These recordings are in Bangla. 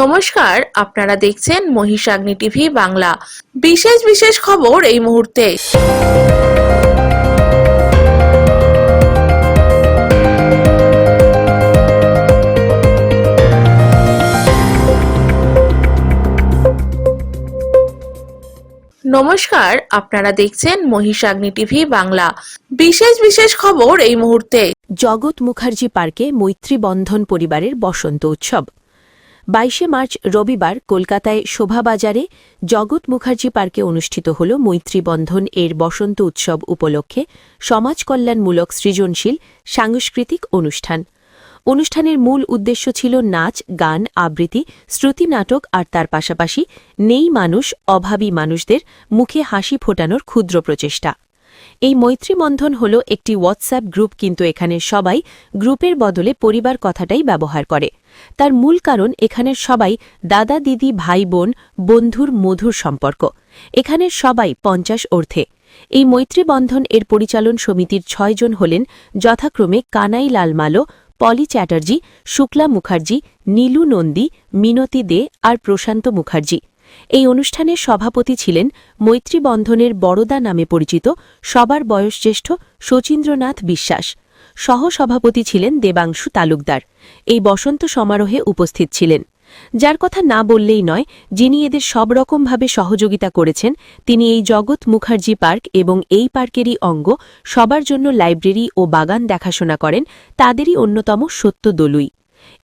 নমস্কার, আপনারা দেখছেন মহিষাগ্নি টিভি বাংলা। বিশেষ বিশেষ খবর এই মুহূর্তে। নমস্কার, আপনারা দেখছেন মহিষাগ্নি টিভি বাংলা। বিশেষ বিশেষ খবর এই মুহূর্তে। জগৎ মুখার্জি পার্কে মৈত্রী বন্ধন পরিবারের বসন্ত উৎসব। 22শে মার্চ রবিবার কলকাতায় শোভাবাজারে জগৎ মুখার্জি পার্কে অনুষ্ঠিত হল মৈত্রী বন্ধন এর বসন্ত উৎসব উপলক্ষে সমাজ কল্যাণমূলক সৃজনশীল সাংস্কৃতিক অনুষ্ঠান। অনুষ্ঠানের মূল উদ্দেশ্য ছিল নাচ, গান, আবৃত্তি, শ্রুতি নাটক আর তার পাশাপাশি নেই মানুষ, অভাবী মানুষদের মুখে হাসি ফোটানোর ক্ষুদ্র প্রচেষ্টা। এই মৈত্রী বন্ধন হল একটি হোয়াটসঅ্যাপ গ্রুপ, কিন্তু এখানে সবাই গ্রুপের বদলে পরিবার কথাটাই ব্যবহার করে। তার মূল কারণ এখানের সবাই দাদা দিদি ভাই বোন বন্ধুর মধুর সম্পর্ক। এখানের সবাই 50 ঊর্ধ্বে। এই মৈত্রী বন্ধন এর পরিচালন সমিতির 6 জন হলেন যথাক্রমে কানাই লাল মালো, পলি চ্যাটার্জি, শুক্লা মুখার্জি, নীলু নন্দী, মিনতি দে আর প্রশান্ত মুখার্জি। এই অনুষ্ঠানের সভাপতি ছিলেন মৈত্রী বন্ধনের বড়দা নামে পরিচিত সবার বয়োজ্যেষ্ঠ শচীন্দ্রনাথ বিশ্বাস। সহসভাপতি ছিলেন দেবাংশু তালুকদার। এই বসন্ত সমারোহে উপস্থিত ছিলেন, যার কথা না বললেই নয়, যিনি এদের সব রকমভাবে সহযোগিতা করেছেন, তিনি এই জগৎ মুখার্জি পার্ক এবং এই পার্কেরই অঙ্গ সবার জন্য লাইব্রেরি ও বাগান দেখাশোনা করেন, তাদেরই অন্যতম সত্য দলুই।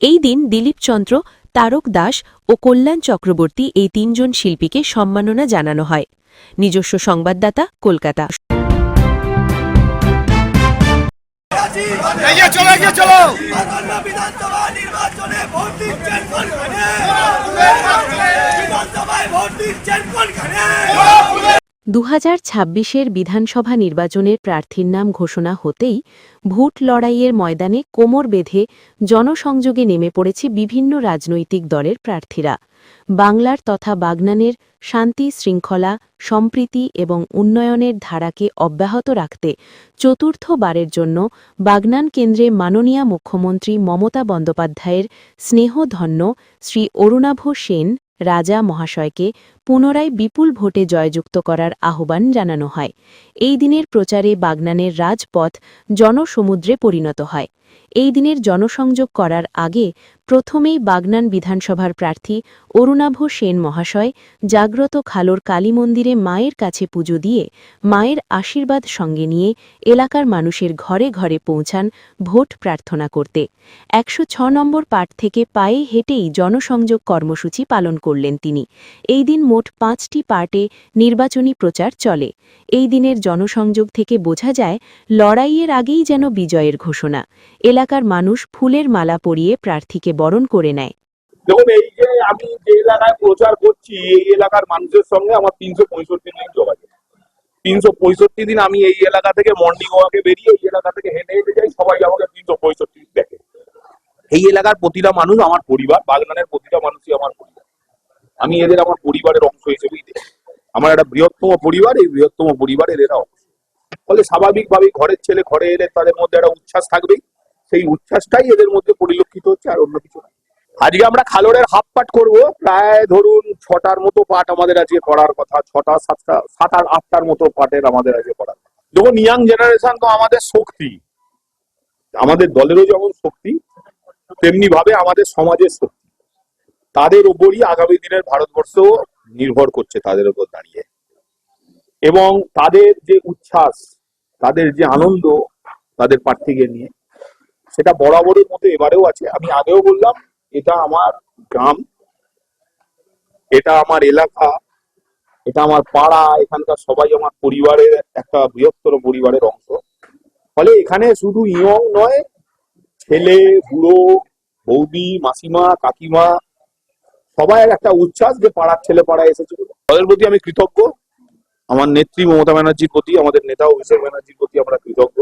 এই দিন দিলীপ চন্দ্র, তারক দাস ও কল্যাণ চক্রবর্তী এই 3 জন শিল্পীকে সম্মাননা জানানো হয়। নিজস্ব সংবাদদাতা, কলকাতা। চলো 2026-এর বিধানসভা নির্বাচনের প্রার্থীর নাম ঘোষণা হতেই ভোট লড়াইয়ের ময়দানে কোমর বেঁধে জনসংযোগে নেমে পড়েছে বিভিন্ন রাজনৈতিক দলের প্রার্থীরা। বাংলার তথা বাগনানের শান্তি, শৃঙ্খলা, সম্প্রীতি এবং উন্নয়নের ধারাকে অব্যাহত রাখতে চতুর্থবারের জন্য বাগনান কেন্দ্রে মাননীয় মুখ্যমন্ত্রী মমতা বন্দ্যোপাধ্যায়ের স্নেহধন্য শ্রী অরুণাভ সেন রাজা মহাশয়কে পুনরায় বিপুল ভোটে জয়যুক্ত করার আহ্বান জানানো হয়। এই দিনের প্রচারে বাগনানের রাজপথ জনসমুদ্রে পরিণত হয়। এই দিনের জনসংযোগ করার আগে প্রথমেই বাগনান বিধানসভার প্রার্থী অরুণাভ সেন মহাশয় জাগ্রত খালোর কালী মন্দিরে মায়ের কাছে পুজো দিয়ে মায়ের আশীর্বাদ সঙ্গে নিয়ে এলাকার মানুষের ঘরে ঘরে পৌঁছান ভোট প্রার্থনা করতে। 106 নম্বর পার্ট থেকে পায়ে হেঁটেই জনসংযোগ কর্মসূচি পালন করলেন তিনি। এই দিন মোট 5টি পার্টে নির্বাচনী প্রচার চলে। এই দিনের জনসংযোগ থেকে বোঝা যায় লড়াইয়ের আগেই যেন বিজয়ের ঘোষণা। এলাকার মানুষ ফুলের মালা পরিয়ে প্রার্থীকে বরণ করে নেয়। দেখুন, এই যে আমি যে এলাকায় প্রচার করছি, এই এলাকার মানুষের সঙ্গে আমার 365 দিন যোগাযোগ। 365 দিন আমি এই এলাকা থেকে মর্নিং ওয়াকে বেরিয়ে এই এলাকা থেকে হেঁটে হেঁটে যাই, সবাই আমাকে 365 দিন দেখে। এই এলাকার প্রতিটা মানুষ আমার পরিবার, বাগনানের প্রতিটা মানুষই আমার পরিবার। আমি এদের আমার পরিবারের অংশ হিসেবেই দেখি। আমার একটা বৃহত্তম পরিবার, এই বৃহত্তম পরিবারের এরা অংশ। ফলে স্বাভাবিকভাবেই ঘরের ছেলে ঘরে এলে তাদের মধ্যে একটা উচ্ছ্বাস থাকবেই। সেই উচ্ছ্বাসটাই এদের মধ্যে পরিলক্ষিত হচ্ছে, আর অন্য কিছু না। আজকে আমরা খালোরের হাফ পাট করবো। প্রায় ধরুন 6টার মতো পাট আমাদের আজকে করার কথা। 6টা 7টা 7 আর 8টার মতো পাটের আমাদের আজকে করার। দেখুন, ইয়াং জেনারেশন তো আমাদের শক্তি, আমাদের দলেরও যেমন শক্তি, তেমনি ভাবে আমাদের সমাজের শক্তি। তাদের উপরই আগামী দিনের ভারতবর্ষ নির্ভর করছে, তাদের উপর দাঁড়িয়ে। এবং তাদের যে উচ্ছ্বাস, তাদের যে আনন্দ তাদের প্রার্থীকে নিয়ে, সেটা বরাবরের মতো এবারেও আছে। আমি আগেও বললাম, এটা আমার গ্রাম, এটা আমার এলাকা, এটা আমার পাড়া, এখানকার সবাই আমার পরিবারের একটা বৃহত্তর পরিবারের অংশ। ফলে এখানে শুধু ইয়ং নয়, ছেলে, বুড়ো, বৌদি, মাসিমা, কাকিমা, সবাই একটা উচ্ছ্বাস যে পাড়ার ছেলে পাড়ায় এসেছিল। তাদের প্রতি আমি কৃতজ্ঞ। আমার নেত্রী মমতা ব্যানার্জির প্রতি, আমাদের নেতা অভিষেক ব্যানার্জির প্রতি আমরা কৃতজ্ঞ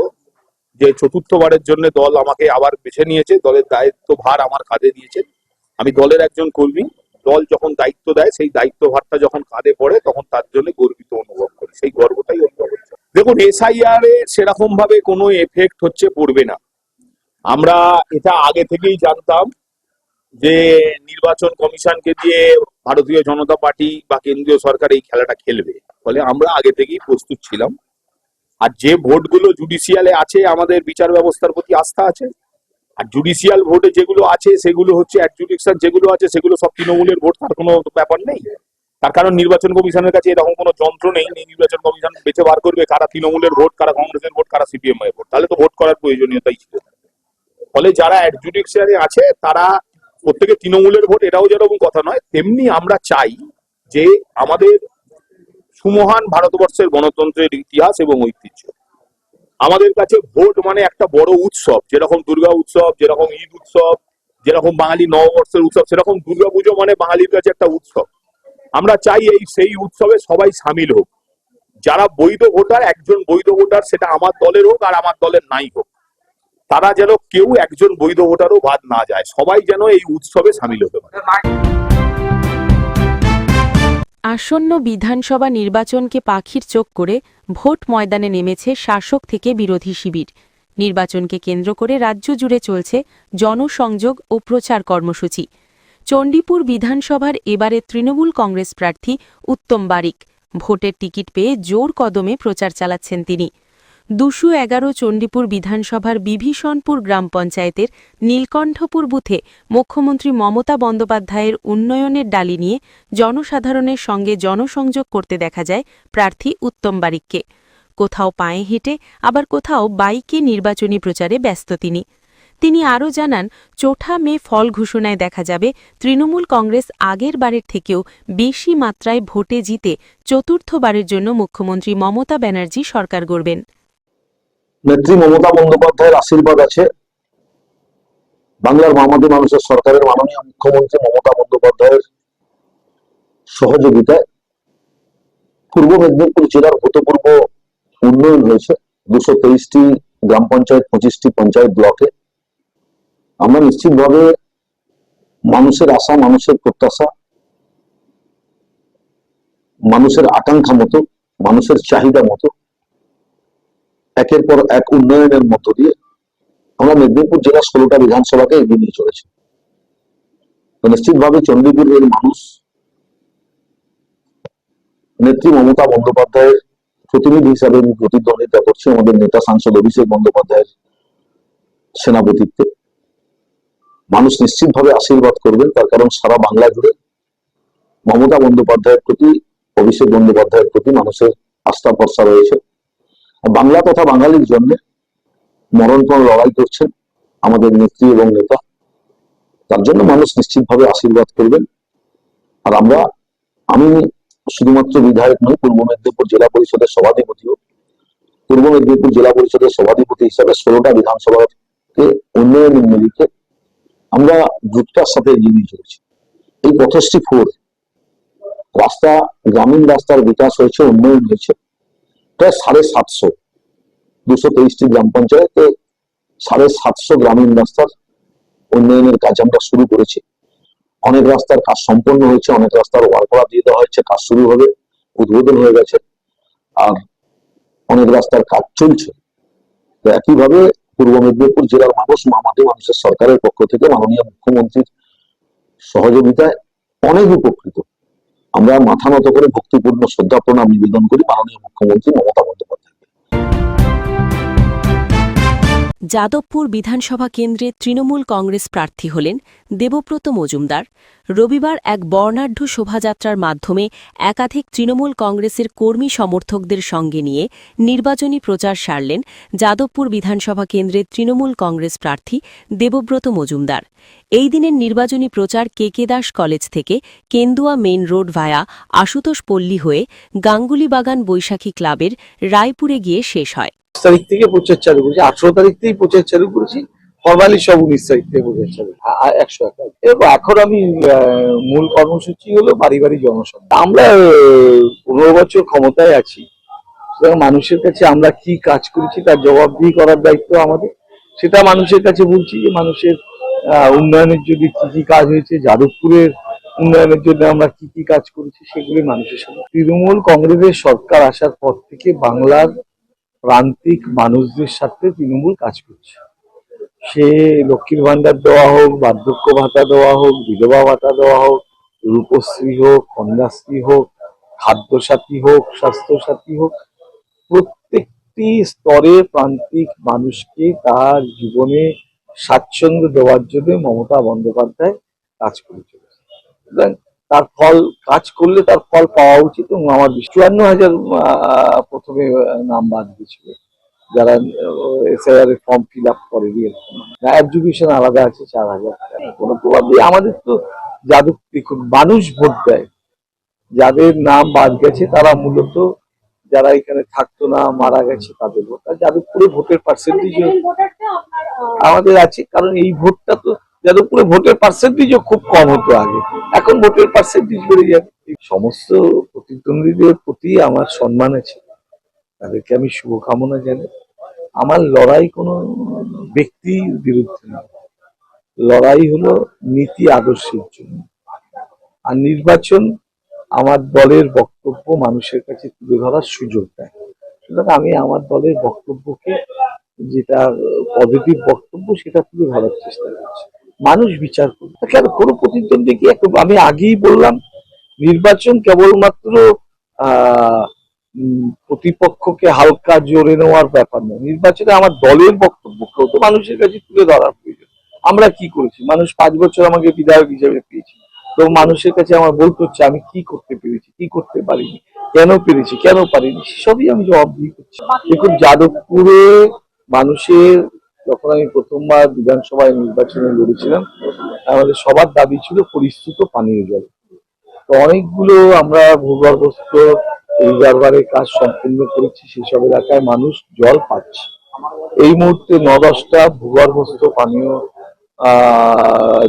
যে চতুর্থবারের জন্য দল আমাকে আবার বেছে নিয়েছে, দলের দায়িত্বভার আমার কাঁধে দিয়েছে। আমি দলের একজন কর্মী। দল যখন দায়িত্ব দেয়, সেই দায়িত্বভারটা যখন কাঁধে পড়ে, তখন তার জন্য গর্বিত অনুভব করি। সেই গর্বটাই অনুভব হচ্ছে। দেখুন, SIR এ সেরকম ভাবে কোনো এফেক্ট পড়বে না। আমরা এটা আগে থেকেই জানতাম যে নির্বাচন কমিশনকে দিয়ে ভারতীয় জনতা পার্টি বা কেন্দ্রীয় সরকার এই খেলাটা খেলবে, ফলে আমরা আগে থেকেই প্রস্তুত ছিলাম। আর যে ভোটগুলো জুডিশিয়ালে আছে, আমাদের বিচার ব্যবস্থার প্রতি আস্থা আছে। আর জুডিশিয়াল ভোটে যেগুলো আছে সেগুলো হচ্ছে অ্যাডজুডিকশন, যেগুলো আছে সেগুলো সব তৃণমূলের ভোট, তার কোনো ব্যাপার নেই। তার কারণ নির্বাচন কমিশনের কাছে এরকম কোনো যন্ত্র নেই। নির্বাচন কমিশন বেছে বার করবে কারা তৃণমূলের ভোট, কারা কংগ্রেসের ভোট, কারা সিপিএম এর ভোট, তাহলে তো ভোট করার প্রয়োজনীয়তাই ছিল না। ফলে যারা অ্যাডজুডিকশনে আছে তারা প্রত্যেকে তৃণমূলের ভোট, এটাও যেরকম কথা নয়, তেমনি আমরা চাই যে আমাদের সুমহান ভারতবর্ষের গণতন্ত্রের ইতিহাস এবং ঐতিহ্য, আমাদের কাছে ভোট মানে একটা বড় উৎসব। যেরকম দুর্গা উৎসব, যেরকম ঈদ উৎসব, যেরকম বাঙালি নববর্ষের উৎসব, সেরকম দুর্গাপুজো মানে বাঙালির কাছে একটা উৎসব। আমরা চাই সেই উৎসবে সবাই সামিল হোক। যারা বৈধ ভোটার, একজন বৈধ ভোটার, সেটা আমার দলের হোক আর আমার দলের নাই হোক, তারা যেন কেউ একজন বৈধ ভোটারও বাদ না যায়, সবাই যেন এই উৎসবে সামিল হতে পারে। আসন্ন বিধানসভা নির্বাচনকে পাখির চোখ করে ভোট ময়দানে নেমেছে শাসক থেকে বিরোধী শিবির। নির্বাচনকে কেন্দ্র করে রাজ্য জুড়ে চলছে জনসংযোগ ও প্রচার কর্মসূচি। চণ্ডীপুর বিধানসভার এবারে তৃণমূল কংগ্রেস প্রার্থী উত্তম বারিক ভোটের টিকিট পেয়ে জোর কদমে প্রচার চালাচ্ছেন তিনি। ২১১ চণ্ডীপুর বিধানসভার বিভীষণপুর গ্রাম পঞ্চায়েতের নীলকণ্ঠপুর বুথে মুখ্যমন্ত্রী মমতা বন্দ্যোপাধ্যায়ের উন্নয়নের ডালি নিয়ে জনসাধারণের সঙ্গে জনসংযোগ করতে দেখা যায় প্রার্থী উত্তম বারিককে। কোথাও পায়ে হেঁটে, আবার কোথাও বাইকে নির্বাচনী প্রচারে ব্যস্ত তিনি আরও জানান, ৪ মে ফল ঘোষণায় দেখা যাবে তৃণমূল কংগ্রেস আগের বারের থেকেও বেশি মাত্রায় ভোটে জিতে চতুর্থবারের জন্য মুখ্যমন্ত্রী মমতা ব্যানার্জি সরকার গড়বেন। নেত্রী মমতা বন্দ্যোপাধ্যায়ের আশীর্বাদ আছে, বাংলার মামাটি মানুষের সরকারের মাননীয় মুখ্যমন্ত্রী মমতা বন্দ্যোপাধ্যায়ের সহযোগিতায় পূর্ব মেদিনীপুর জেলার ভূতপূর্ব উন্নয়ন হয়েছে। 223টি গ্রাম পঞ্চায়েত, 25টি পঞ্চায়েত ব্লকে। আমরা নিশ্চিতভাবে মানুষের আশা, মানুষের প্রত্যাশা, মানুষের আকাঙ্ক্ষা মতো, মানুষের চাহিদা মতো একের পর এক উন্নয়নের মধ্য দিয়ে আমরা মেদিনীপুর জেলার 16টা বিধানসভাকে এগিয়ে নিয়ে চলেছি। নিশ্চিতভাবে চণ্ডীপুরের মানুষ নেত্রী মমতা বন্দ্যোপাধ্যায়ের প্রতিনিধি হিসাবে আমি প্রতিদ্বন্দ্বিতা করছি আমাদের নেতা সাংসদ অভিষেক বন্দ্যোপাধ্যায়ের সেনাপতিত্বে। মানুষ নিশ্চিতভাবে আশীর্বাদ করবেন, তার কারণ সারা বাংলা জুড়ে মমতা বন্দ্যোপাধ্যায়ের প্রতি, অভিষেক বন্দ্যোপাধ্যায়ের প্রতি মানুষের আস্থা ভরসা রয়েছে। বাংলা তথা বাঙালির জন্য মরণপণ লড়াই করছেন আমাদের নেত্রী এবং নেতা, তার জন্য মানুষ নিশ্চিতভাবে আশীর্বাদ করবেন। আর আমি শুধুমাত্র বিধায়ক নই, পূর্ব মেদিনীপুর জেলা পরিষদের সভাধিপতিও। পূর্ব মেদিনীপুর জেলা পরিষদের সভাধিপতি হিসাবে 16টা বিধানসভাকে উন্নয়নের নিরিখে আমরা দ্রুততার সাথে এগিয়ে নিয়ে চলেছি। এই পথশ্রী 4 রাস্তা, গ্রামীণ রাস্তার বিকাশ হয়েছে, উন্নয়ন হয়েছে প্রায় 750। 223টি গ্রাম পঞ্চায়েতে 750 গ্রামীণ রাস্তার উন্নয়নের কাজ আমরা শুরু করেছি। অনেক রাস্তার কাজ সম্পন্ন হয়েছে, অনেক রাস্তার ওয়ার্করা দিয়ে দেওয়া হয়েছে, কাজ শুরু হবে, উদ্বোধন হয়ে গেছে, আর অনেক রাস্তার কাজ চলছে। তো একইভাবে পূর্ব মেদিনীপুর জেলার মানুষ মামাটি মানুষের সরকারের পক্ষ থেকে মাননীয় মুখ্যমন্ত্রীর সহযোগিতায় অনেক উপকৃত। আমরা মাথা নত করে ভক্তিপূর্ণ শ্রদ্ধা প্রণাম নিবেদন করি মাননীয় মুখ্যমন্ত্রী মমতা বন্দ্যোপাধ্যায়। যাদবপুর বিধানসভা কেন্দ্রে তৃণমূল কংগ্রেস প্রার্থী হলেন দেবব্রত মজুমদার। রবিবার এক বর্ণাঢ্য শোভাযাত্রার মাধ্যমে একাধিক তৃণমূল কংগ্রেসের কর্মী সমর্থকদের সঙ্গে নিয়ে নির্বাচনী প্রচার সারলেন যাদবপুর বিধানসভা কেন্দ্রের তৃণমূল কংগ্রেস প্রার্থী দেবব্রত মজুমদার। এই দিনের নির্বাচনী প্রচার কে দাস কলেজ থেকে কেন্দুয়া মেইন রোড ভায়া আশুতোষ পল্লী হয়ে গাঙ্গুলিবাগান বৈশাখী ক্লাবের রায়পুরে গিয়ে শেষ হয়। তারিখ থেকে প্রচার চালু করেছি, 18 তারিখ থেকেই প্রচার চালু করেছি, ফরমালি সব 19 তারিখ থেকে প্রচার চালু। 101 এরপর এখন আমি মূল কর্মসূচি হলো বাড়ি বাড়ি জনসংখ্যা। আমরা 15 বছর ক্ষমতায় আছি, সুতরাং মানুষের কাছে আমরা কি কাজ করেছি তার জবাবদিহি করার দায়িত্ব আমাদের। সেটা মানুষের কাছে বলছি যে মানুষের উন্নয়নের জন্য কি কি কাজ হয়েছে, যাদবপুরের উন্নয়নের জন্য আমরা কি কি কাজ করেছি সেগুলি মানুষের সাথে। তৃণমূল কংগ্রেসের সরকার আসার পর থেকে বাংলার প্রান্তিক মানুষদের সাথে তৃণমূল কাজ করছে। সে লক্ষ্মীর ভান্ডার দেওয়া হোক, বার্ধক্য ভাতা দেওয়া হোক, বিধবা ভাতা দেওয়া হোক, রূপশ্রী হোক, কন্যাশ্রী হোক, খাদ্যসাথী হোক, স্বাস্থ্যসাথী হোক, প্রত্যেকটি স্তরে প্রান্তিক মানুষকে তার জীবনে স্বাচ্ছন্দ্য দেওয়ার জন্য মমতা বন্দ্যোপাধ্যায় কাজ করে চলেছে। সুতরাং তার ফল, কাজ করলে তার ফল পাওয়া উচিত। এবং আমার 54,000 প্রথমে নাম বাদ দিয়েছিল যারা এসআইআর এর ফর্ম ফিল আপ করেনি। এডুকেশন আলাদা আছে 4,000। কোনো প্রভাব নেই। আমাদের তো দেখুন, মানুষ ভোট দেয়, যাদের নাম বাদ গেছে তারা মূলত যারা এখানে থাকতো না, মারা গেছে তাদের ভোট। আর যাদবপুরে ভোটের পার্সেন্টেজ আমাদের আছে, কারণ এই ভোটটা তো যাদবপুরে ভোটের পার্সেন্টেজও খুব কম হতো আগে, এখন ভোটের পার্সেন্টেজ বেড়ে যাবে। এই সমস্ত প্রতিদ্বন্দ্বীদের প্রতি আমার সম্মান আছে, তাদেরকে আমি শুভকামনা জানাই। আমার লড়াই কোনো ব্যক্তির বিরুদ্ধে না, লড়াই হলো নীতি আদর্শের জন্য। আর নির্বাচন আমার দলের বক্তব্য মানুষের কাছে তুলে ধরার সুযোগ দেয়। সুতরাং আমি আমার দলের বক্তব্যকে, যেটা পজিটিভ বক্তব্য, সেটা তুলে ধরার চেষ্টা করছি। মানুষ বিচার করবে। কেন কোনো প্রতিদ্বন্দ্বীকে, আমি আগেই বললাম, নির্বাচন কেবলমাত্র প্রতিপক্ষকে হালকা জোরে নেওয়ার ব্যাপার নয়। নির্বাচনে আমার দলের বক্তব্যকেও তো মানুষের কাছে তুলে ধরার প্রয়োজন। আমরা কি করেছি? মানুষ 5 বছর আমাকে বিধায়ক হিসেবে পেয়েছি, তো মানুষের কাছে আমার বলতে হচ্ছে আমি কি করতে পেরেছি, কি করতে পারিনি, কেন পেরেছি, কেন পারিনি, সেসবই আমি জবাবদিহি করছি। দেখুন, যাদবপুরে মানুষের, যখন আমি প্রথমবার বিধানসভায় নির্বাচনে লড়েছিলাম, আমাদের সবার দাবি ছিল পরিশ্রুত পানীয় জল। তো অনেকগুলো আমরা ভূগর্ভস্থ রিজার্ভারের কাজ সম্পূর্ণ করেছি, সেসব এলাকায় মানুষ জল পাচ্ছে। এই মুহূর্তে 9-10টা ভূগর্ভস্থ পানীয়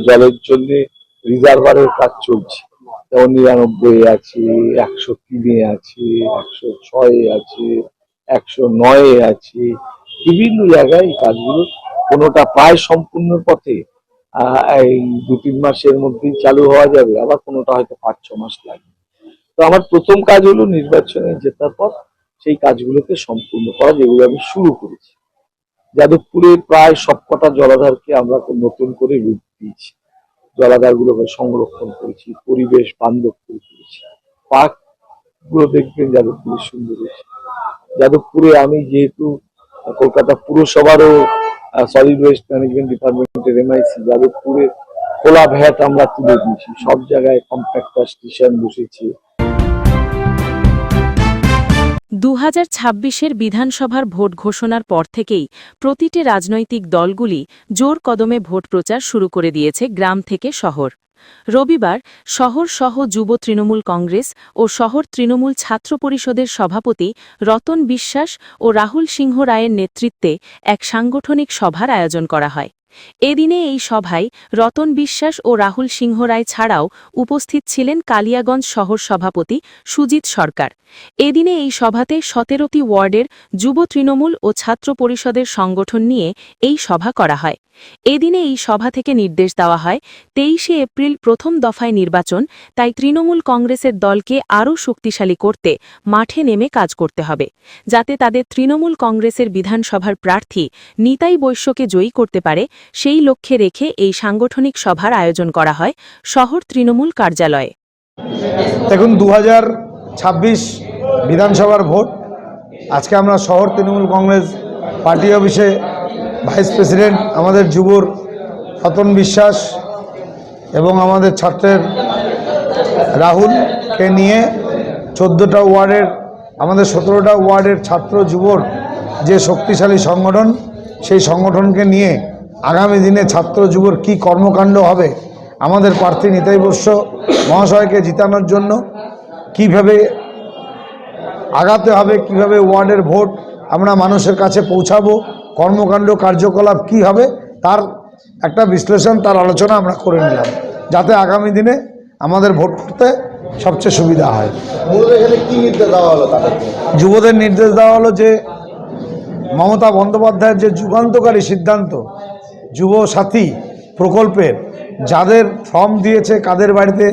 জলের জন্য রিজার্ভারের কাজ চলছে। যেমন 99 আছে, 103 আছে, 106 আছে, 109 আছে, বিভিন্ন জায়গায় এই কাজগুলো, কোনোটা প্রায় সম্পূর্ণ পথে, এই 2-3 মাসের মধ্যেই চালু হওয়া যাবে, আবার কোনোটা হয়তো 5-6 মাস লাগবে। তো আমার প্রথম কাজ হলো নির্বাচনে জেতার পর সেই কাজগুলোকে সম্পূর্ণ করা, যেগুলো আমি শুরু করেছি। যাদবপুরের প্রায় সবকটা জলাধারকে আমরা নতুন করে রূপ দিয়েছি, জলাধারগুলোকে সংরক্ষণ করেছি, পরিবেশ বান্ধব করে তুলেছি। পার্ক গুলো দেখবেন যাদবপুরে সুন্দর হয়েছে। যাদবপুরে আমি যেহেতু কলকাতা পুরসভারও সলিড ওয়েস্ট ম্যানেজমেন্ট ডিপার্টমেন্টের MIC, যাদবপুরে খোলা ভ্যাট আমরা তুলে দিয়েছি, সব জায়গায় কম্প্যাক্টার স্টেশন বসেছে। 2026-এর বিধানসভার ভোট ঘোষণার পর থেকেই প্রতিটি রাজনৈতিক দলগুলি জোর কদমে ভোট প্রচার শুরু করে দিয়েছে গ্রাম থেকে শহর। রবিবার শহর সহ যুব তৃণমূল কংগ্রেস ও শহর তৃণমূল ছাত্র পরিষদের সভাপতি রতন বিশ্বাস ও রাহুল সিংহ রায়ের নেতৃত্বে এক সাংগঠনিক সভার আয়োজন করা হয়। এদিনে এই সভায় রতন বিশ্বাস ও রাহুল সিংহ রায় ছাড়াও উপস্থিত ছিলেন কালিয়াগঞ্জ শহর সভাপতি সুজিত সরকার। এদিনে এই সভাতে 17টি ওয়ার্ডের যুব তৃণমূল ও ছাত্র পরিষদের সংগঠন নিয়ে এই সভা করা হয়। এদিনে এই সভা থেকে নির্দেশ দেওয়া হয় 23শে এপ্রিল প্রথম দফায় নির্বাচন, তাই তৃণমূল কংগ্রেসের দলকে আরও শক্তিশালী করতে মাঠে নেমে কাজ করতে হবে, যাতে তাদের তৃণমূল কংগ্রেসের বিধানসভার প্রার্থী নিতাই বৈশ্যকে জয়ী করতে পারে, সেই লক্ষ্যে রেখে এই সাংগঠনিক সভার আয়োজন করা হয় শহর তৃণমূল কার্যালয়ে। দেখুন, 2026 বিধানসভার ভোট। আজকে আমরা শহর তৃণমূল কংগ্রেস পার্টি অফিসে ভাইস প্রেসিডেন্ট আমাদের যুবর রতন বিশ্বাস এবং আমাদের ছাত্রের রাহুলকে নিয়ে 14টা ওয়ার্ডের, আমাদের 17টা ওয়ার্ডের ছাত্র যুবর যে শক্তিশালী সংগঠন, সেই সংগঠনকে নিয়ে আগামী দিনে ছাত্র যুবর কি কর্মকাণ্ড হবে, আমাদের প্রার্থী নিতাই বৈশ্য মহাশয়কে জিতানোর জন্য কিভাবে আগাতে হবে, কিভাবে ওয়ার্ডের ভোট আমরা মানুষের কাছে পৌঁছাবো, কর্মকাণ্ড কার্যকলাপ কি হবে, তার একটা বিশ্লেষণ, তার আলোচনা আমরা করে নিলাম, যাতে আগামী দিনে আমাদের ভোট করতে সবচেয়ে সুবিধা হয়। যুবদের নির্দেশ দেওয়া হলো যে মমতা বন্দ্যোপাধ্যায়ের যে যুগান্তকারী সিদ্ধান্ত, যুব সাথী প্রকল্পের যাদের ফর্ম দিয়েছে, কাদের বাড়িতে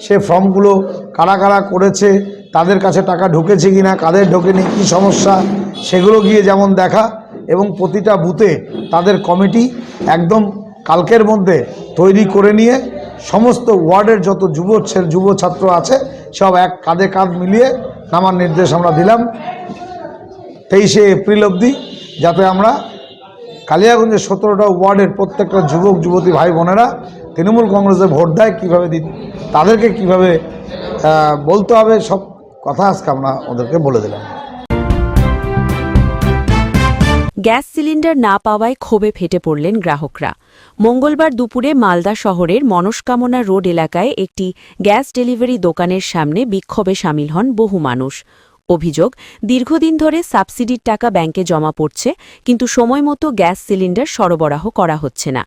সে ফর্মগুলো কারা কারা করেছে, তাদের কাছে টাকা ঢুকেছে কিনা, কাদের ঢোকেনি, কী সমস্যা, সেগুলো গিয়ে যেমন দেখা এবং প্রতিটা বুথে তাদের কমিটি একদম কালকের মধ্যে তৈরি করে নিয়ে সমস্ত ওয়ার্ডের যত যুব ছাত্র আছে সব এক কাঁধে কাঁধ মিলিয়ে নামার নির্দেশ আমরা দিলাম 23শে এপ্রিল অবধি, যাতে আমরা কালিয়াগঞ্জের 17টা ওয়ার্ডের প্রত্যেকটা যুবক যুবতী ভাই বোনেরা তৃণমূল কংগ্রেসে ভোট দেয় কীভাবে তাদেরকে কিভাবে বলতে হবে সব কথা আজকে আমরা ওদেরকে বলে দিলাম। গ্যাস সিলিন্ডার না পাওয়ায় ক্ষোভে ফেটে পড়লেন গ্রাহকরা। মঙ্গলবার দুপুরে মালদা শহরের মনস্কামনা রোড এলাকায় একটি গ্যাস ডেলিভারি দোকানের সামনে বিক্ষোভে সামিল হন বহু মানুষ। অভিযোগ, দীর্ঘদিন ধরে সাবসিডির টাকা ব্যাংকে জমা পড়ছে, কিন্তু সময়মতো গ্যাস সিলিন্ডার সরবরাহ করা হচ্ছে না।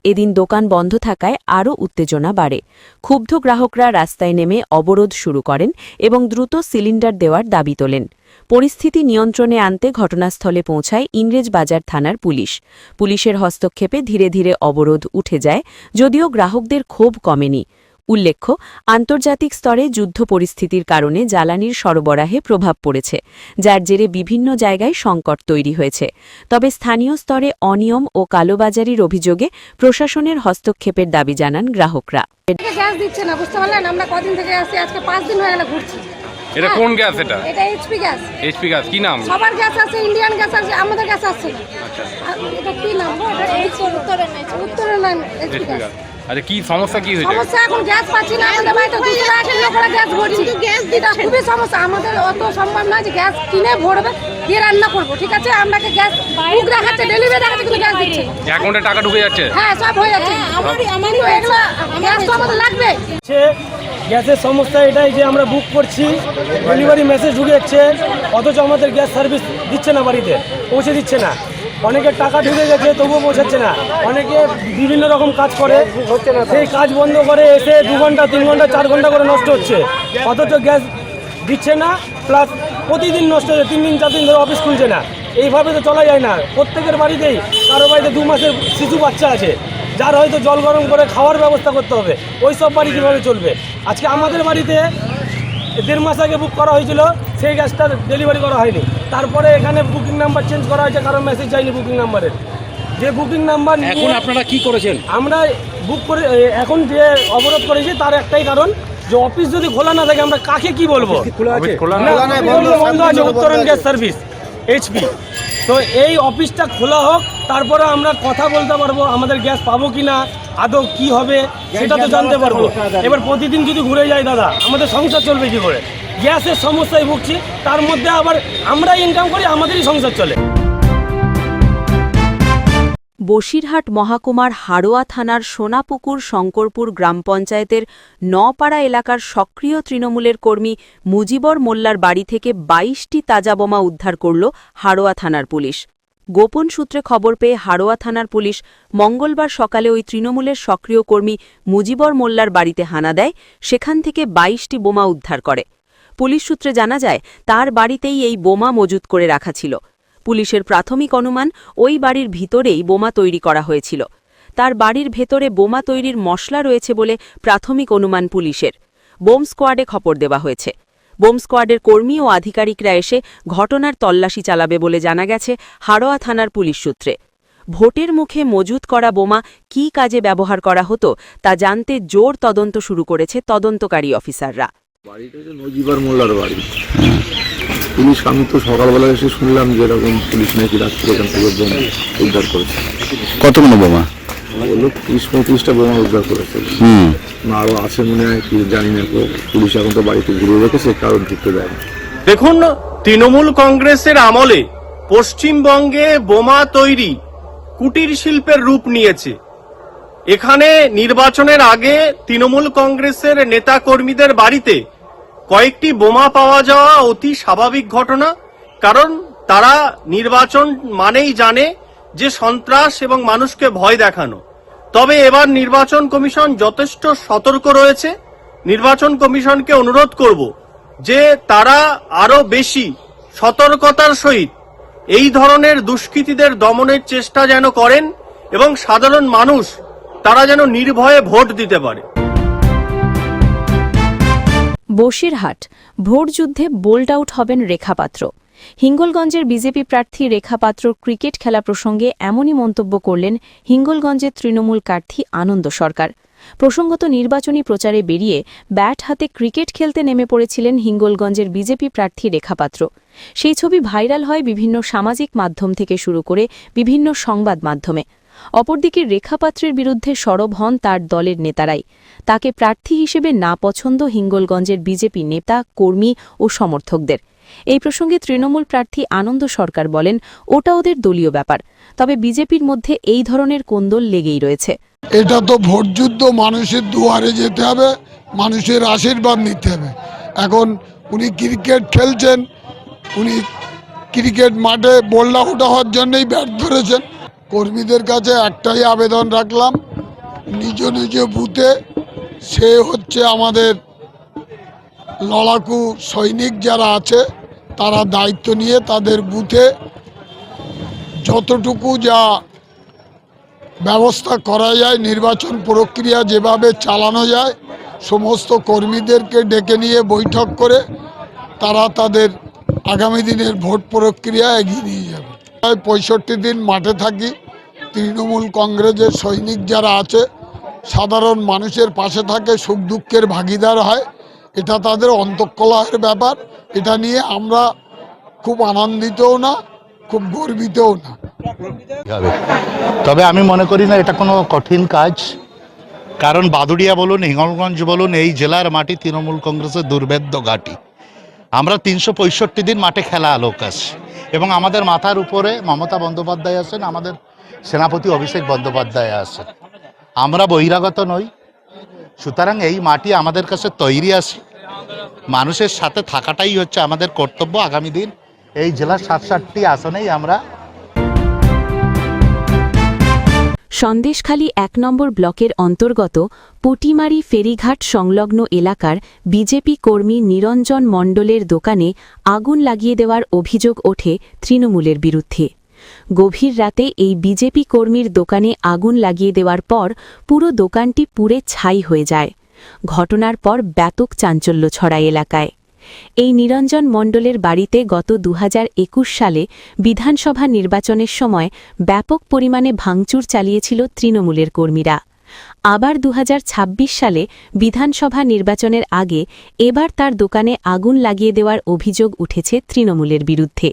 এদিন দোকান বন্ধ থাকায় আরও উত্তেজনা বাড়ে। ক্ষুব্ধ গ্রাহকরা রাস্তায় নেমে অবরোধ শুরু করেন এবং দ্রুত সিলিন্ডার দেওয়ার দাবি তোলেন। পরিস্থিতি নিয়ন্ত্রণে আনতে ঘটনাস্থলে পৌঁছায় ইংরেজবাজার থানার পুলিশ। পুলিশের হস্তক্ষেপে ধীরে ধীরে অবরোধ উঠে যায়, যদিও গ্রাহকদের ক্ষোভ কমেনি। উল্লেখ্য, আন্তর্জাতিক স্তরে যুদ্ধ পরিস্থিতির কারণে জ্বালানির সরবরাহে প্রভাব পড়েছে, যার জেরে বিভিন্ন জায়গায় সংকট তৈরি হয়েছে। তবে স্থানীয় স্তরে অনিয়ম ও কালোবাজারির অভিযোগে প্রশাসনের হস্তক্ষেপের দাবি জানান গ্রাহকরা। গ্যাস দিচ্ছে না, বুঝতে পারলেন? আমরা কদিন থেকে আসছি, আজকে 5 দিন হয়ে গেল ঘুরছি। এটা কোন গ্যাস? এটা এইচপি গ্যাস। এইচপি গ্যাস কি নাম? সবার গ্যাস আছে, ইন্ডিয়ান গ্যাস আছে, আমাদের গ্যাস আছে না। এটা কি নাম? উত্তরের নাম এইচপি গ্যাস। আচ্ছা, কি সমস্যা কি হয়েছে? সমস্যা এখন গ্যাস পাচ্ছি না, আমাদের বাড়িতে 200 টাকা কিলো করে গ্যাস ভরছি। এটা খুবই সমস্যা, আমাদের অত সম্ভব নয় যে গ্যাস কিনে ভরবে দিয়ে রান্না করবো। ঠিক আছে, আপনাকে গ্যাস বুক দেখাচ্ছে, ডেলিভারি দেখাচ্ছে, কিন্তু গ্যাস দিচ্ছে। অ্যাকাউন্টে টাকা ঢুকে যাচ্ছে? হ্যাঁ, সব হয়ে যাচ্ছে। কিন্তু এগুলো গ্যাস তো আমাদের লাগবে। গ্যাসের সমস্যা এটাই যে আমরা বুক করছি, ডেলিভারি মেসেজ ঢুকে যাচ্ছে, অথচ আমাদের গ্যাস সার্ভিস দিচ্ছে না, বাড়িতে পৌঁছে দিচ্ছে না। অনেকের টাকা ঢুকে গেছে, তবুও পৌঁছাচ্ছে না। অনেকে বিভিন্ন রকম কাজ করে, সেই কাজ বন্ধ করে এসে 2 ঘন্টা 3 ঘন্টা 4 ঘন্টা করে নষ্ট হচ্ছে, অথচ গ্যাস দিচ্ছে না। প্লাস প্রতিদিন নষ্ট হচ্ছে, 3 দিন 4 দিন ধরে অফিস খুলছে না। এইভাবে তো চলা যায় না। প্রত্যেকের বাড়িতেই কারো বাড়িতে 2 মাসের শিশু বাচ্চা আছে, যার হয়তো জল গরম করে খাওয়ার ব্যবস্থা করতে হবে। ওই সব বাড়ি কীভাবে চলবে? আজকে আমাদের বাড়িতে 1.5 মাস আগে বুক করা হয়েছিল, সেই গ্যাসটা ডেলিভারি করা হয়নি। তারপরে এখানে বুকিং নাম্বার চেঞ্জ করা হয়েছে, কারণ মেসেজ যায়নি বুকিং নাম্বারের। যে বুকিং নাম্বার এখন আপনারা কি করেছেন? আমরা বুক করে এখন যে অবরোধ করেছি তার একটাই কারণ, যে অফিস যদি খোলা না থাকে আমরা কাকে কি বলবো? বন্ধ আছে উত্তরণ গ্যাস সার্ভিস এইচপি। তো এই অফিসটা খোলা হোক, তারপরে আমরা কথা বলতে পারবো আমাদের গ্যাস পাবো কি না, আদৌ কি হবে সেটা তো জানতে পারবো। এবার প্রতিদিন যদি ঘুরে যাই দাদা, আমাদের সংসার চলবে কি করে? গ্যাসের সমস্যায় ভুগছি, তার মধ্যে আবার আমরাই ইনকাম করি, আমাদেরই সংসার চলে। বসিরহাট মহকুমার হাড়োয়া থানার সোনাপুকুর শঙ্করপুর গ্রাম পঞ্চায়েতের নপাড়া এলাকার সক্রিয় তৃণমূলের কর্মী মুজিবর মোল্লার বাড়ি থেকে 22টি তাজা বোমা উদ্ধার করল হাড়োয়া থানার পুলিশ। গোপন সূত্রে খবর পেয়ে হাড়োয়া থানার পুলিশ মঙ্গলবার সকালে ওই তৃণমূলের সক্রিয় কর্মী মুজিবর মোল্লার বাড়িতে হানা দেয়, সেখান থেকে 22টি বোমা উদ্ধার করে। পুলিশ সূত্রে জানা যায়, তার বাড়িতেই এই বোমা মজুত করে রাখা ছিল। পুলিশের প্রাথমিক অনুমান, ওই বাড়ির ভিতরেই বোমা তৈরি করা হয়েছিল। তার বাড়ির ভেতরে বোমা তৈরির মশলা রয়েছে বলে প্রাথমিক অনুমান পুলিশের। বোম স্কোয়াডে খবর দেওয়া হয়েছে। বোম স্কোয়াডের কর্মী ও আধিকারিকরা এসে ঘটনার তল্লাশি চালাবে বলে জানা গেছে হাড়োয়া থানার পুলিশ সূত্রে। ভোটের মুখে মজুত করা বোমা কী কাজে ব্যবহার করা হতো তা জানতে জোর তদন্ত শুরু করেছে তদন্তকারী অফিসাররা। বাড়িটা হচ্ছে মুজিবর মোল্লার বাড়ি। পুলিশ, আমি তো সকালবেলা এসে শুনলাম যে এরকম পুলিশ নাকি রাত্রে এখান থেকে বোমা উদ্ধার করেছে। কতগুলো বোমা? বললো 30-35টা বোমা উদ্ধার করেছে। না আরো আছে মনে হয়, কি জানি না। তো পুলিশ এখন তো বাড়িতে ঘুরে রেখেছে, কারণ ঢুকতে দেয় না। দেখুন, তৃণমূল কংগ্রেসের আমলে পশ্চিমবঙ্গে বোমা তৈরি কুটির শিল্পের রূপ নিয়েছে। এখানে নির্বাচনের আগে তৃণমূল কংগ্রেসের নেতা কর্মীদের বাড়িতে কয়েকটি বোমা পাওয়া যাওয়া অতি স্বাভাবিক ঘটনা, কারণ তারা নির্বাচন মানেই জানে যে সন্ত্রাস এবং মানুষকে ভয় দেখানো। তবে এবার নির্বাচন কমিশন যথেষ্ট সতর্ক রয়েছে। নির্বাচন কমিশনকে অনুরোধ করব যে তারা আরো বেশি সতর্কতার সহিত এই ধরনের দুষ্কৃতীদের দমনের চেষ্টা যেন করেন এবং সাধারণ মানুষ তারা যেন নির্ভয়ে ভোট দিতে পারে। বসিরহাট ভোটযুদ্ধে বোল্ড আউট হবেন রেখা পাত্র। হিঙ্গলগঞ্জের বিজেপি প্রার্থী রেখা পাত্র ক্রিকেট খেলা প্রসঙ্গে এমনই মন্তব্য করলেন হিঙ্গলগঞ্জের তৃণমূল প্রার্থী আনন্দ সরকার। প্রসঙ্গত নির্বাচনী প্রচারে বেরিয়ে ব্যাট হাতে ক্রিকেট খেলতে নেমে পড়েছিলেন হিঙ্গলগঞ্জের বিজেপি প্রার্থী রেখা পাত্র। সেই ছবি ভাইরাল হয় বিভিন্ন সামাজিক মাধ্যম থেকে শুরু করে বিভিন্ন সংবাদ মাধ্যমে। অপরদিকে রেখা পাত্রের বিরুদ্ধে সরব হন তার দলের নেতারাই। তাকে প্রার্থী হিসেবে না পছন্দ হিঙ্গলগঞ্জের বিজেপি নেতা, কর্মী ও সমর্থকদের। এই প্রসঙ্গে তৃণমূল প্রার্থী আনন্দ সরকার বলেন, ওটা ওদের দলীয় ব্যাপার, তবে বিজেপির মধ্যে এই ধরনের কোন্দল লেগেই রয়েছে। এটা তো ভোটযুদ্ধ, মানুষের দুয়ারে যেতে হবে, মানুষের আশীর্বাদ নিতে হবে। এখন উনি ক্রিকেট খেলছেন, উনি ক্রিকেট মাঠে বোল্ড আউট হওয়ার জন্যই ব্যাট ধরেছেন। কর্মীদের কাছে একটাই আবেদন রাখলাম, নিজ নিজ বুথে সে হচ্ছে আমাদের লড়াকু সৈনিক যারা আছে তারা দায়িত্ব নিয়ে তাদের বুথে যতটুকু যা ব্যবস্থা করা যায়, নির্বাচন প্রক্রিয়া যেভাবে চালানো যায়, সমস্ত কর্মীদেরকে ডেকে নিয়ে বৈঠক করে তারা তাদের আগামী দিনের ভোট প্রক্রিয়া এগিয়ে নিয়ে যাবে। 65 দিন মাঠে থাকি, তৃণমূল কংগ্রেসের সৈনিক যারা আছে সাধারণ মানুষের পাশে থাকে, সুখ দুঃখের ভাগিদার হয়, এটা তাদের অন্তঃকলহের ব্যাপার। এটা নিয়ে আমরা খুব আনন্দিতও না, খুব গর্বিতও না। তবে আমি মনে করি না এটা কোনো কঠিন কাজ, কারণ বাদুড়িয়া বলুন, হিঙ্গলগঞ্জ বলুন, এই জেলার মাটি তৃণমূল কংগ্রেসের দুর্ভেদ্য ঘাঁটি। আমরা 365 দিন মাঠে খেলা লোক আছি এবং আমাদের মাথার উপরে মমতা বন্দ্যোপাধ্যায় আছেন, আমাদের সেনাপতি অভিষেক বন্দ্যোপাধ্যায় আছেন। আমরা বহিরাগত নই, সুতরাং এই মাটি আমাদের কাছে তৈরি আছে। মানুষের সাথে থাকাটাই হচ্ছে আমাদের কর্তব্য। আগামী দিন এই জেলার 67টি আসনেই আমরা। সন্দেশখালী 1 নম্বর ব্লকের অন্তর্গত পুটিমারি ফেরিঘাট সংলগ্ন এলাকার বিজেপি কর্মী নিরঞ্জন মণ্ডলের দোকানে আগুন লাগিয়ে দেওয়ার অভিযোগ ওঠে তৃণমূলের বিরুদ্ধে। গভীর রাতে এই বিজেপি কর্মীর দোকানে আগুন লাগিয়ে দেওয়ার পর পুরো দোকানটি পুড়ে ছাই হয়ে যায়। ঘটনার পর ব্যাপক চাঞ্চল্য ছড়ায় এলাকায়। এই নিরঞ্জন মণ্ডলের বাড়িতে গত 2021 সালে বিধানসভা নির্বাচনের সময় ব্যাপক পরিমাণে ভাঙচুর চালিয়েছিল তৃণমূলের কর্মীরা। আবার 2026 সালে বিধানসভা নির্বাচনের আগে এবার তার দোকানে আগুন লাগিয়ে দেওয়ার অভিযোগ উঠেছে তৃণমূলের বিরুদ্ধে।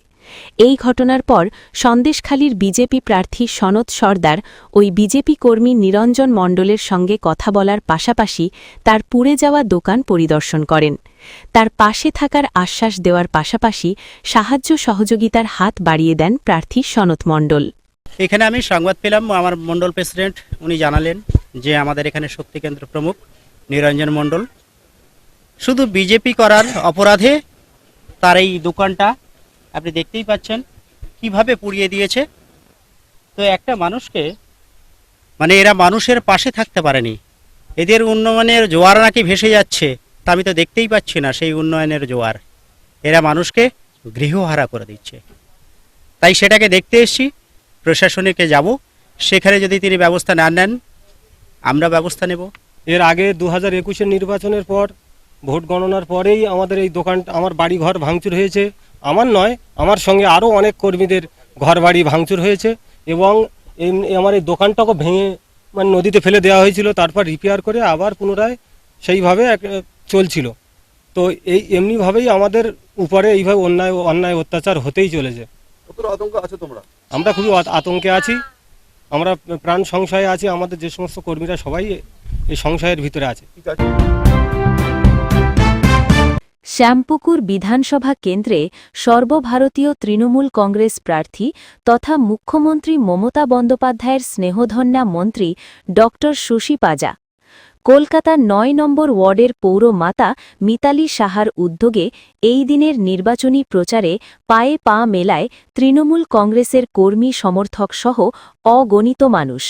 এই ঘটনার পর সন্দেশখালীর বিজেপি প্রার্থী সনৎ সর্দার ওই বিজেপি কর্মী নিরঞ্জন মণ্ডলের সঙ্গে কথা বলার পাশাপাশি তার পুড়ে যাওয়া দোকান পরিদর্শন করেন। তার পাশে থাকার আশ্বাস দেওয়ার পাশাপাশি সাহায্য সহযোগিতার হাত বাড়িয়ে দেন প্রার্থী সনৎ মণ্ডল। এখানে আমি সংবাদ পেলাম, আমার মণ্ডল প্রেসিডেন্ট উনি জানালেন যে আমাদের এখানে শক্তি কেন্দ্র প্রমুখ নিরঞ্জন মণ্ডল শুধু বিজেপি করার অপরাধে তার এই দোকানটা আপনি দেখতেই পাচ্ছেন কিভাবে পুড়িয়ে দিয়েছে। তো একটা মানুষকে এরা মানুষের পাশে থাকতে পারেনি, এদের উন্নয়নের জোয়ার নাকি ভেসে যাচ্ছে, তা আমি তো দেখতেই পাচ্ছি না সেই উন্নয়নের জোয়ার। এরা মানুষকে গৃহহারা করে দিচ্ছে। তাই সেটাকে দেখতে এসেছি, প্রশাসনিকে যাব, সেখানে যদি তিনি ব্যবস্থা না নেন আমরা ব্যবস্থা নেব। এর আগে 2021-এর নির্বাচনের পর ভোট গণনার পরেই আমাদের এই দোকান, আমার বাড়ি ঘর ভাঙচুর হয়েছে। আমার নয়, আমার সঙ্গে আরও অনেক কর্মীদের ঘর বাড়ি ভাঙচুর হয়েছে এবং আমার এই দোকানটাকে ভেঙে নদীতে ফেলে দেওয়া হয়েছিল, তারপর রিপেয়ার করে আবার পুনরায় সেইভাবে চলছিল। তো এমনিভাবেই আমাদের উপরে এইভাবে অন্যায় অত্যাচার হতেই চলেছে। কতটা আতঙ্ক আছে তোমরা? আমরা খুবই আতঙ্কে আছি, আমরা প্রাণ সংশয়ে আছি। আমাদের যে সমস্ত কর্মীরা সবাই এই সংশয়ের ভিতরে আছে। শ্যামপুকুর বিধানসভা কেন্দ্রে সর্বভারতীয় তৃণমূল কংগ্রেস প্রার্থী তথা মুখ্যমন্ত্রী মমতা বন্দ্যোপাধ্যায়ের স্নেহধন্যা মন্ত্রী ড শশী পাজা, কলকাতার 9 নম্বর ওয়ার্ডের পৌর মাতা মিতালি সাহার উদ্যোগে এই দিনের নির্বাচনী প্রচারে পায়ে পা মেলায় তৃণমূল কংগ্রেসের কর্মী সমর্থক সহ অগণিত মানুষ।